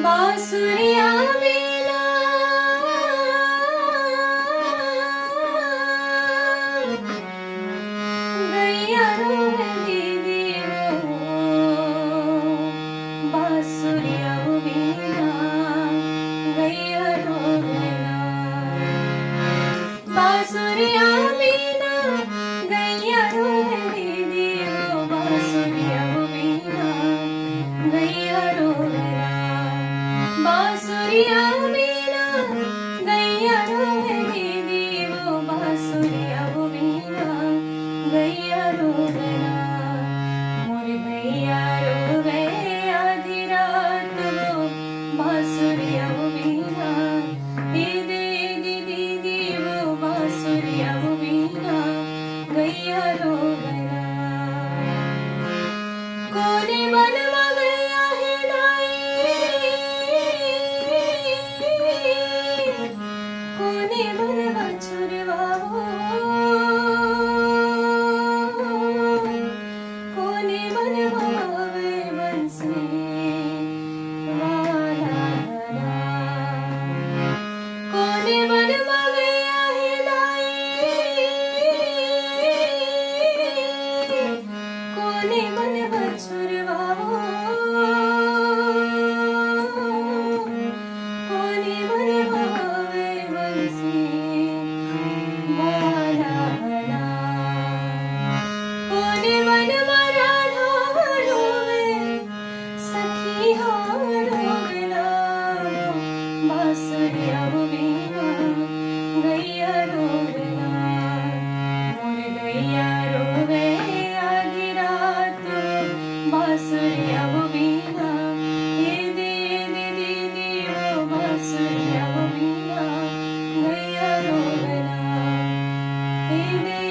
बांसुरिया बिना गैया रोवे दीदी वो, बांसुरिया बिना गैया रोवे ना, बांसुरिया बिना गैया रोवे दीदी वो, बांसुरिया बिना गैया रोवे ना, बांसुरिया बिना गैया रोवे दीदी वो, बांसुरिया बिना गैया रोवे ना, मोर गैया रोवे आधी रात वो, बांसुरिया बिना दे दे दीदी वो, बांसुरिया बिना गैया रोवे ना, कोने बनवा गया है दाई, कोने बनवा छुरवाओ, कोने बनवावे बंसी वाला ना, कोने बनवा गया है दाई, कोने बनवा छुरवाओ, कोने बनवावे बंसी वाला ना, कोने बनवा राधा रोवे सखी हार रोवे ना, बांसुरिया बिना गैया रोवे ना, मोर गैया रोवे आधी रात बांसुरिया बिना ये दे दीदी वो, बांसुरिया बिना गैया रोवे ना, ये दे